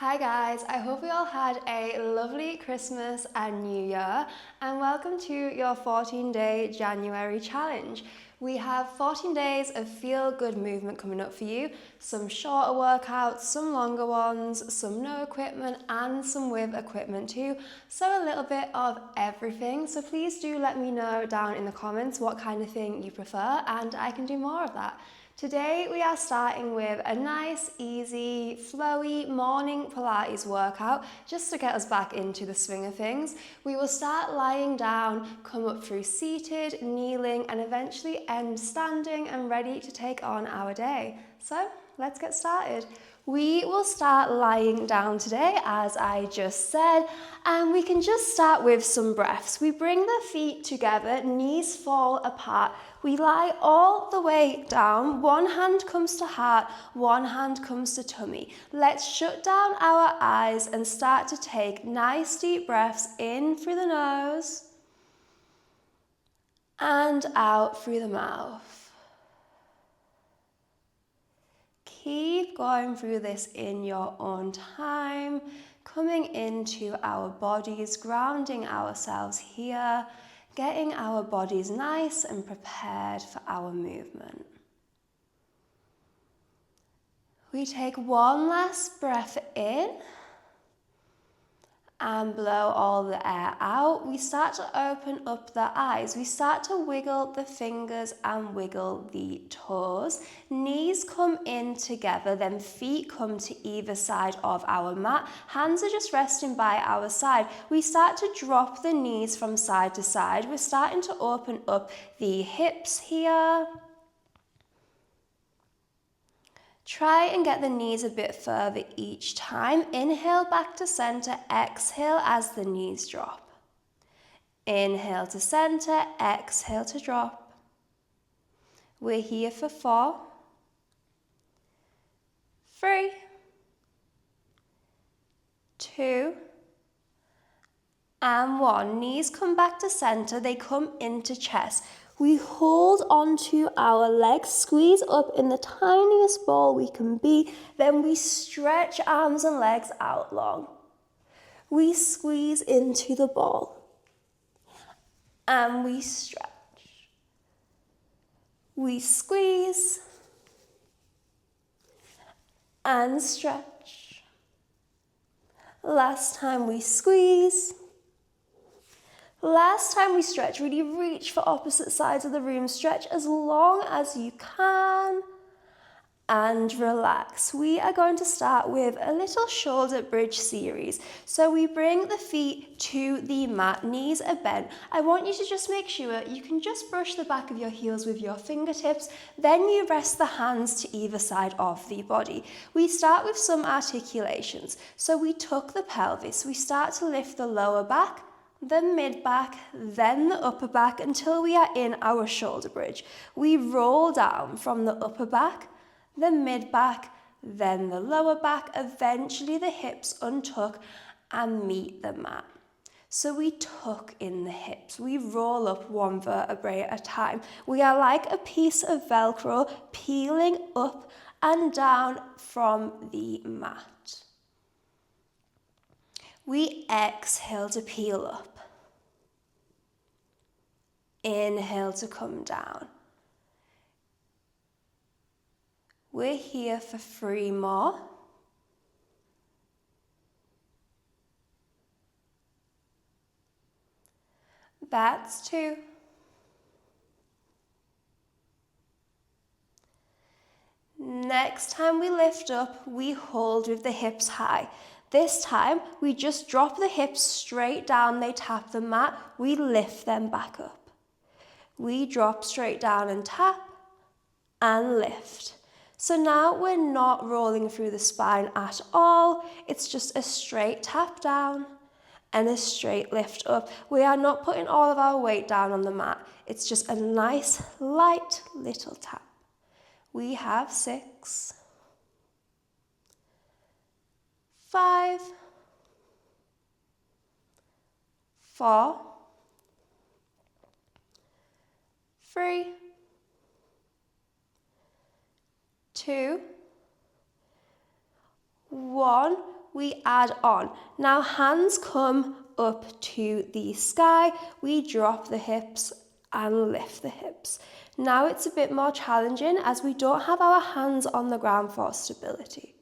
Hi guys, I hope we all had a lovely Christmas and New Year, and welcome to your 14-day January challenge. We have 14 days of feel-good movement coming up for you, some shorter workouts, some longer ones, some no equipment and some with equipment too, so a little bit of everything. So please do let me know down in the comments what kind of thing you prefer and I can do more of that. Today we are starting with a nice, easy, flowy morning Pilates workout just to get us back into the swing of things. We will start lying down, come up through seated, kneeling, and eventually end standing and ready to take on our day. So let's get started. We will start lying down today, as I just said, and we can just start with some breaths. We bring the feet together, knees fall apart. We lie all the way down. One hand comes to heart, one hand comes to tummy. Let's shut down our eyes and start to take nice deep breaths in through the nose and out through the mouth. Keep going through this in your own time, coming into our bodies, grounding ourselves here, getting our bodies nice and prepared for our movement. We take one last breath in and blow all the air out. We start to open up the eyes. We start to wiggle the fingers and wiggle the toes. Knees come in together, then feet come to either side of our mat. Hands are just resting by our side. We start to drop the knees from side to side. We're starting to open up the hips here. Try and get the knees a bit further each time. Inhale back to center, exhale as the knees drop. Inhale to center, exhale to drop. We're here for 4, 3, 2, and 1. Knees come back to center, they come into chest. We hold onto our legs, squeeze up in the tiniest ball we can be, then we stretch arms and legs out long. We squeeze into the ball and we stretch. We squeeze and stretch. Last time we squeeze. Last time we stretch, really reach for opposite sides of the room. Stretch as long as you can and relax. We are going to start with a little shoulder bridge series. So we bring the feet to the mat, knees are bent. I want you to just make sure you can just brush the back of your heels with your fingertips, then you rest the hands to either side of the body. We start with some articulations. So we tuck the pelvis, we start to lift the lower back, the mid back, then the upper back until we are in our shoulder bridge. We roll down from the upper back, the mid back, then the lower back. Eventually the hips untuck and meet the mat. So we tuck in the hips. We roll up one vertebrae at a time. We are like a piece of Velcro peeling up and down from the mat. We exhale to peel up. Inhale to come down. We're here for 3 more. That's 2. Next time we lift up, we hold with the hips high. This time, we just drop the hips straight down, they tap the mat, we lift them back up. We drop straight down and tap and lift. So now we're not rolling through the spine at all. It's just a straight tap down and a straight lift up. We are not putting all of our weight down on the mat. It's just a nice, light little tap. We have 6, 5, 4, 3, 2, 1, we add on. Now hands come up to the sky, we drop the hips and lift the hips. Now it's a bit more challenging as we don't have our hands on the ground for stability.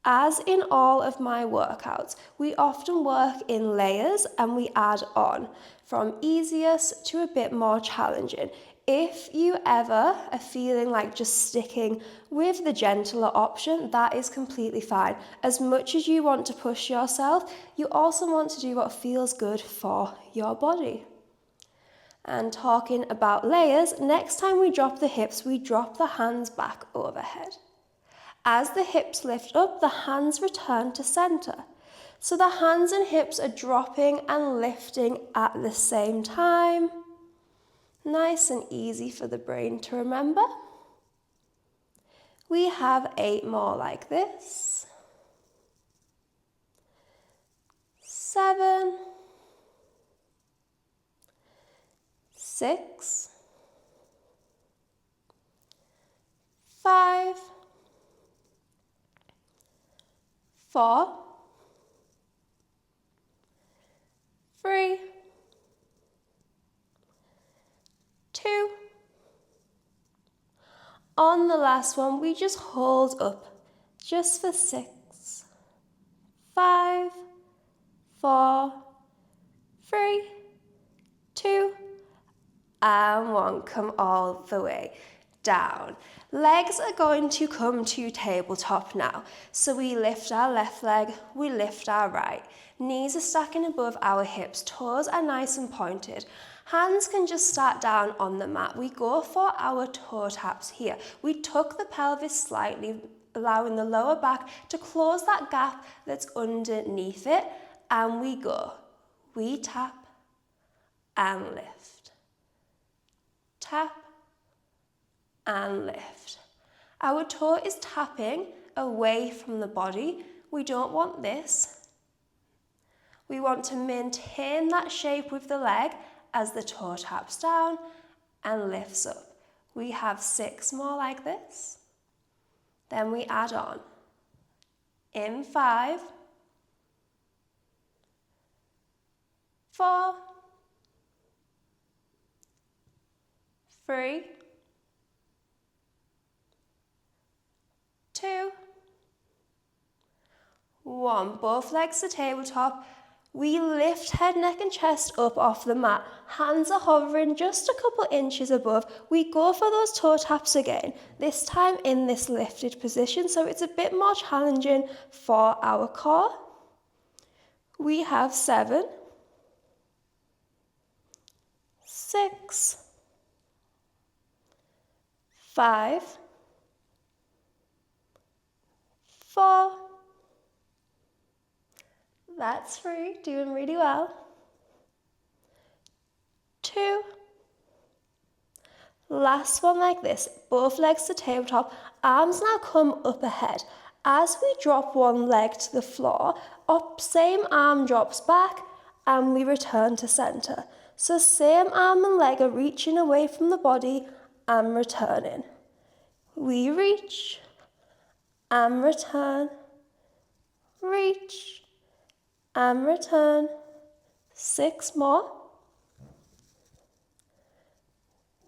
As in all of my workouts, we often work in layers and we add on from easiest to a bit more challenging. If you ever are feeling like just sticking with the gentler option, that is completely fine. As much as you want to push yourself, you also want to do what feels good for your body. And talking about layers, next time we drop the hips, we drop the hands back overhead. As the hips lift up, the hands return to center. So the hands and hips are dropping and lifting at the same time. Nice and easy for the brain to remember. We have 8 more like this. 7, 6, 5, 4, 3, 2. On the last one, we just hold up just for 6, 5, 4, 3, 2, and 1. Come all the way down. Legs are going to come to tabletop now. So we lift our left leg, we lift our right. Knees are stacking above our hips, toes are nice and pointed. Hands can just start down on the mat. We go for our toe taps here. We tuck the pelvis slightly, allowing the lower back to close that gap that's underneath it, and we go. We tap and lift. Tap and lift. Our toe is tapping away from the body. We don't want this. We want to maintain that shape with the leg as the toe taps down and lifts up. We have 6 more like this. Then we add on. In 5, 4, 3, 2, 1. Both legs to tabletop. We lift head, neck and chest up off the mat. Hands are hovering just a couple inches above. We go for those toe taps again, this time in this lifted position, so it's a bit more challenging for our core. We have 7, 6, 5, 4, that's 3, doing really well. 2, last one like this, both legs to tabletop, arms now come up ahead. As we drop one leg to the floor, up, same arm drops back and we return to center. So same arm and leg are reaching away from the body and returning. We reach and return, reach and return. 6 more.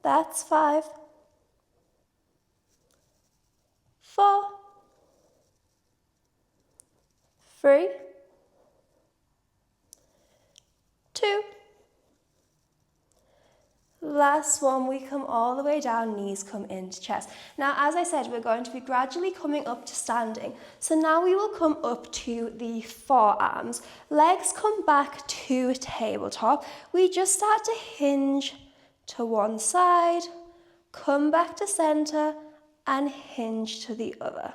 That's 5, 4, 3, 2. Last one, we come all the way down, knees come into chest. Now, as I said, we're going to be gradually coming up to standing. So now we will come up to the forearms. Legs come back to tabletop. We just start to hinge to one side, come back to center, and hinge to the other.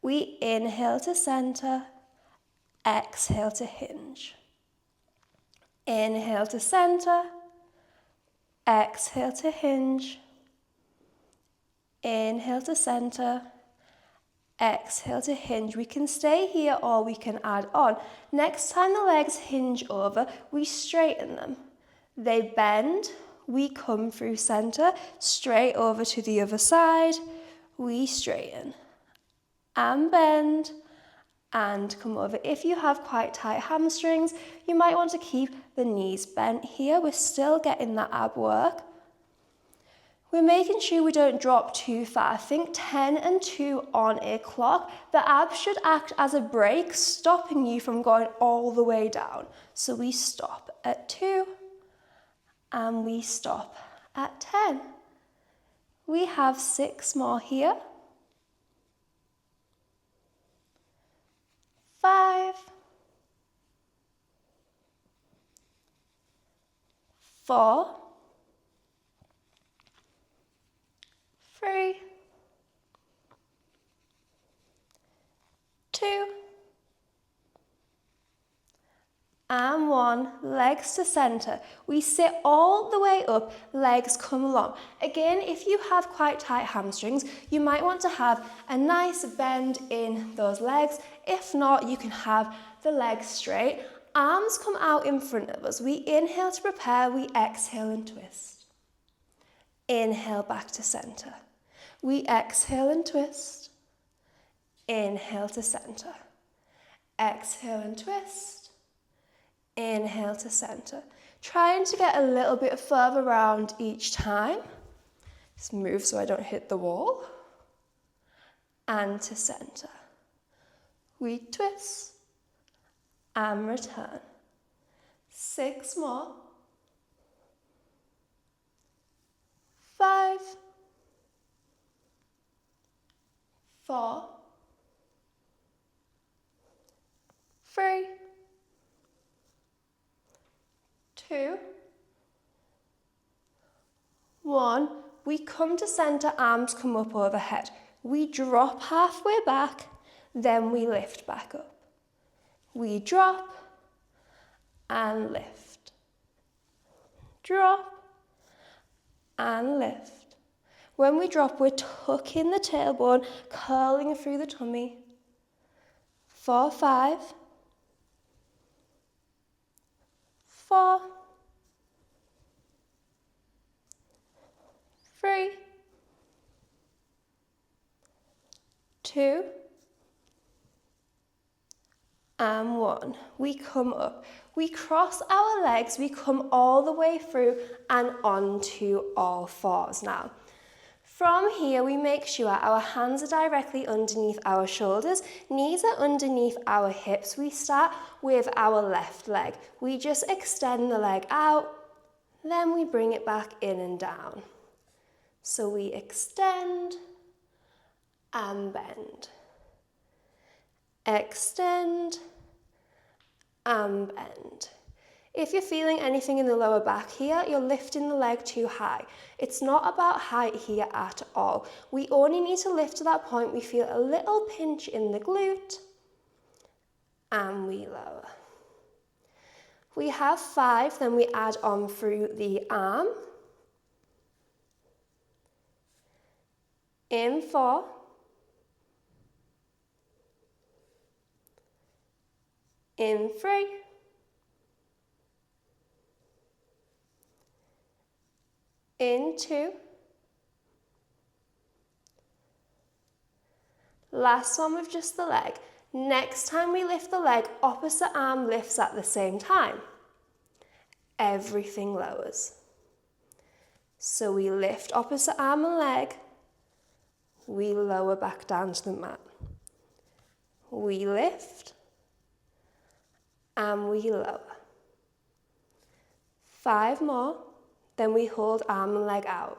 We inhale to center, exhale to hinge. Inhale to center, exhale to hinge. Inhale to center, exhale to hinge. We can stay here or we can add on. Next time the legs hinge over, we straighten them. They bend, we come through center, straight over to the other side, we straighten and bend, and come over. If you have quite tight hamstrings, you might want to keep the knees bent here. We're still getting that ab work. We're making sure we don't drop too far. Think 10 and 2 on a clock. The abs should act as a brake, stopping you from going all the way down. So we stop at 2 and we stop at 10. We have 6 more here. 5, 4, 3, 2, and 1. Legs to center. We sit all the way up, legs come along. Again, if you have quite tight hamstrings, you might want to have a nice bend in those legs. If not, you can have the legs straight. Arms come out in front of us. We inhale to prepare, we exhale and twist. Inhale back to center. We exhale and twist. Inhale to center. Exhale and twist. Inhale to center. Trying to get a little bit further around each time. Just move so I don't hit the wall. And to center. We twist and return. 6 more. 5, 4, 3, 2, 1. We come to center, arms come up overhead. We drop halfway back, then we lift back up. We drop and lift. Drop and lift. When we drop, we're tucking the tailbone, curling through the tummy. 4, 5, 4, 3, 2, and 1. We come up. We cross our legs, we come all the way through and onto all fours now. From here, we make sure our hands are directly underneath our shoulders, knees are underneath our hips. We start with our left leg. We just extend the leg out, then we bring it back in and down. So we extend and bend. Extend and bend. If you're feeling anything in the lower back here, you're lifting the leg too high. It's not about height here at all. We only need to lift to that point we feel a little pinch in the glute, and we lower. We have 5, then we add on through the arm. In 4. In 3. In 2. Last one with just the leg. Next time we lift the leg, opposite arm lifts at the same time. Everything lowers. So we lift opposite arm and leg. We lower back down to the mat. We lift and we lower. 5 more. Then we hold arm and leg out.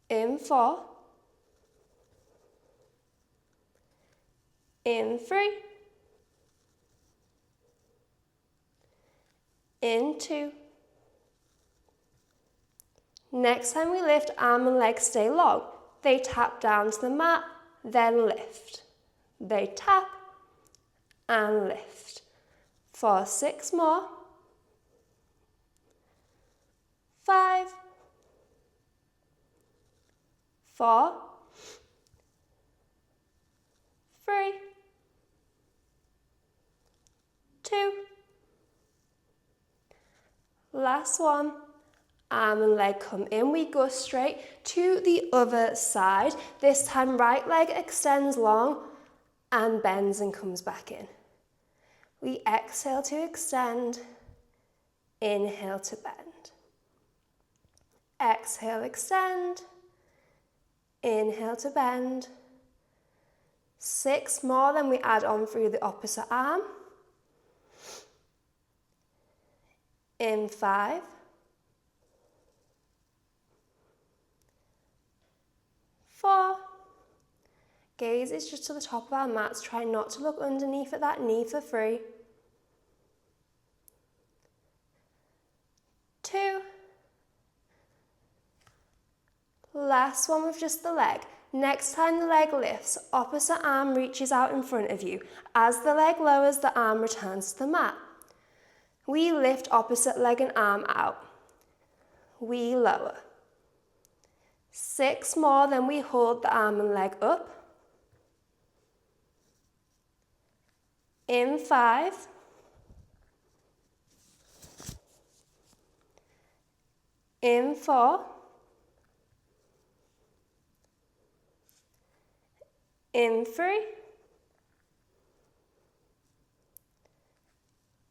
In 4. In 3. In 2. Next time we lift, arm and leg stay long. They tap down to the mat, then lift. They tap and lift. For 6 more. 5, 4, 3, 2. Last one. arm and leg come in. We go straight to the other side. This time right leg extends long and bends and comes back in. We exhale to extend, inhale to bend. Exhale, extend, inhale to bend. 6 more, then we add on through the opposite arm. In 5, 4, gaze is just to the top of our mats, try not to look underneath at that knee for 3, 2, last one with just the leg. Next time the leg lifts, opposite arm reaches out in front of you. As the leg lowers, the arm returns to the mat. We lift opposite leg and arm out. We lower. 6 more, then we hold the arm and leg up. In 5. In 4. In 3.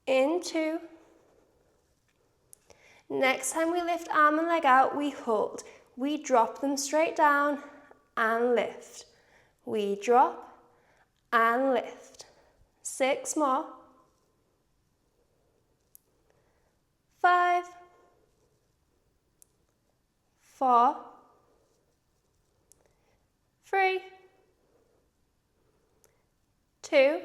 In 2. Next time we lift arm and leg out, we hold. We drop them straight down and lift. We drop and lift. 6 more. 5. 4. 3. 2.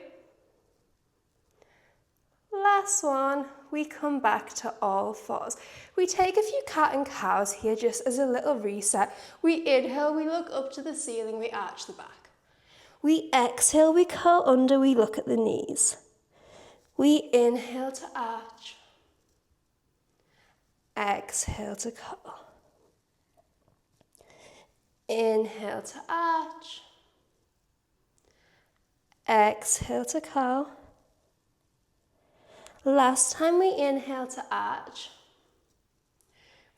Last one, we come back to all fours. We take a few cat and cows here just as a little reset. We inhale, we look up to the ceiling, we arch the back. We exhale, we curl under, we look at the knees. We inhale to arch. Exhale to curl. Inhale to arch. Exhale to curl. Last time we inhale to arch.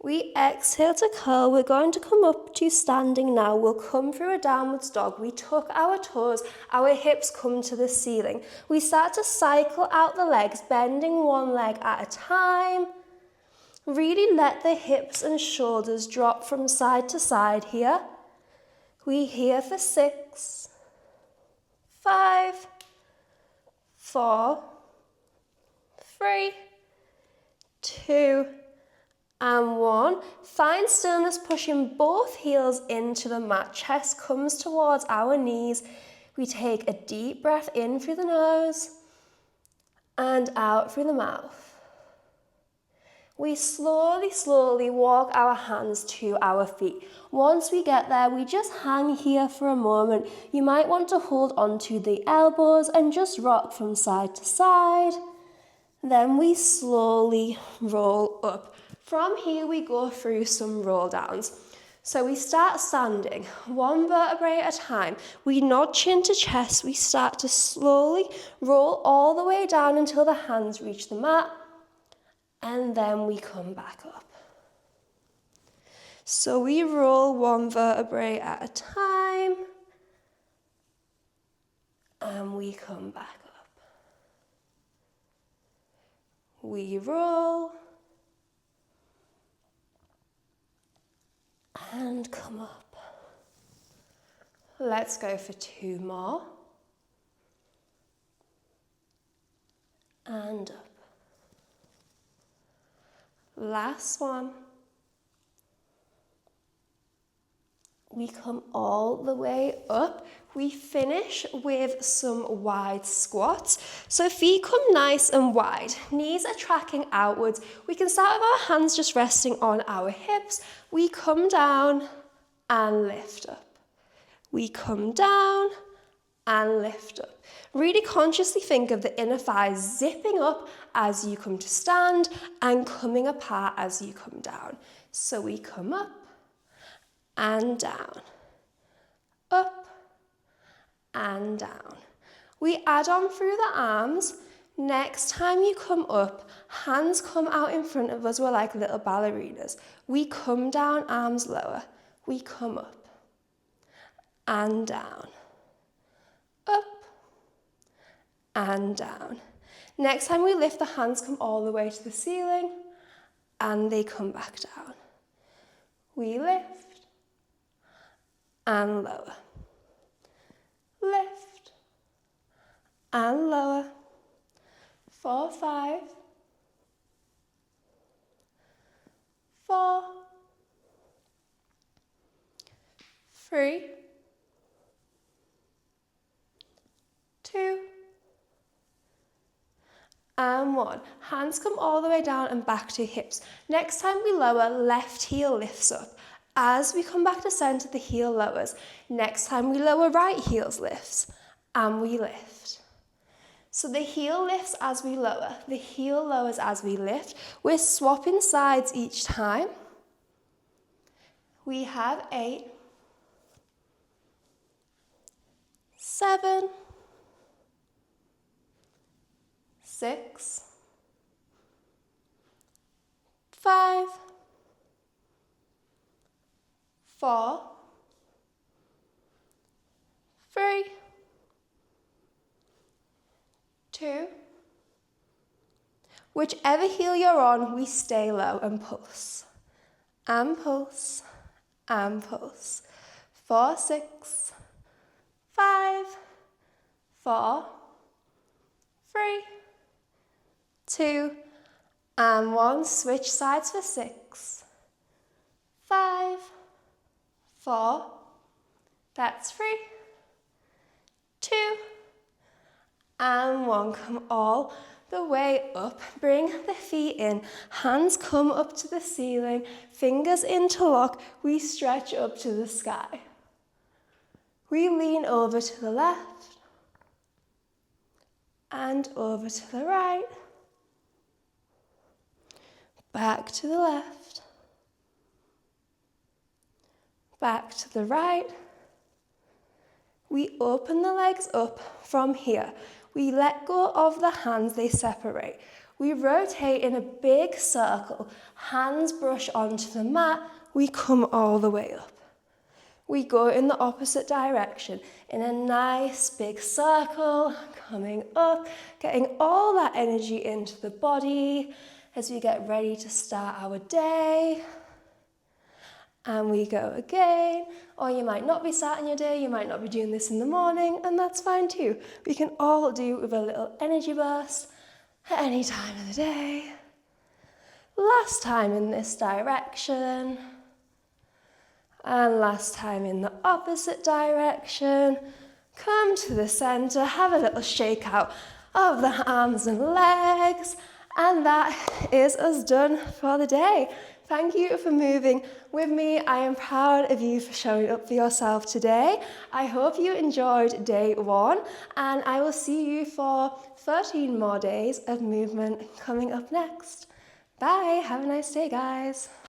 We exhale to curl. We're going to come up to standing now. We'll come through a downwards dog. We tuck our toes, our hips come to the ceiling. We start to cycle out the legs, bending one leg at a time. Really let the hips and shoulders drop from side to side here. We here for 6, 5, 4, 3, 2, and 1. Find stillness, pushing both heels into the mat. Chest comes towards our knees. We take a deep breath in through the nose and out through the mouth. We slowly walk our hands to our feet. Once we get there, we just hang here for a moment. You might want to hold onto the elbows and just rock from side to side. Then we slowly roll up. From here, we go through some roll downs. So we start standing, one vertebrae at a time. We nod chin to chest. We start to slowly roll all the way down until the hands reach the mat. And then we come back up. So we roll one vertebrae at a time. And we come back up. We roll. And come up. Let's go for 2 more. And up. Last one. We come all the way up. We finish with some wide squats. So feet come nice and wide. Knees are tracking outwards. We can start with our hands just resting on our hips. We come down and lift up. We come down and lift up. Really consciously think of the inner thighs zipping up as you come to stand and coming apart as you come down. So we come up and down, up and down. We add on through the arms. Next time you come up, hands come out in front of us. We're like little ballerinas. We come down, arms lower. We come up and down, up and down. Next time we lift, the hands come all the way to the ceiling and they come back down. We lift and lower, lift and lower. 4, 5, 4, 3, 2, and 1. Hands come all the way down and back to hips. Next time we lower, left heel lifts up. As we come back to center, the heel lowers. Next time we lower, right heel lifts, and we lift. So the heel lifts as we lower, the heel lowers as we lift. We're swapping sides each time. We have 8, 7, 6, 5, 4, 3, 2. Whichever heel you're on, we stay low and pulse. And pulse, and pulse. 4, 6, 5, 4, 3, 2, and 1. Switch sides for 6, 5, 4, that's 3, 2, and 1. Come all the way up. Bring the feet in. Hands come up to the ceiling. Fingers interlock. We stretch up to the sky. We lean over to the left and over to the right. Back to the left. Back to the right. We open the legs up from here. We let go of the hands, they separate. We rotate in a big circle. Hands brush onto the mat. We come all the way up. We go in the opposite direction in a nice big circle, coming up, getting all that energy into the body as we get ready to start our day. And we go again, or you might not be starting your day, you might not be doing this in the morning, and that's fine too. We can all do with a little energy burst at any time of the day. Last time in this direction, and last time in the opposite direction. Come to the center, have a little shake out of the arms and legs, and that is us done for the day. Thank you for moving with me. I am proud of you for showing up for yourself today. I hope you enjoyed day 1, and I will see you for 13 more days of movement coming up next. Bye. Have a nice day, guys.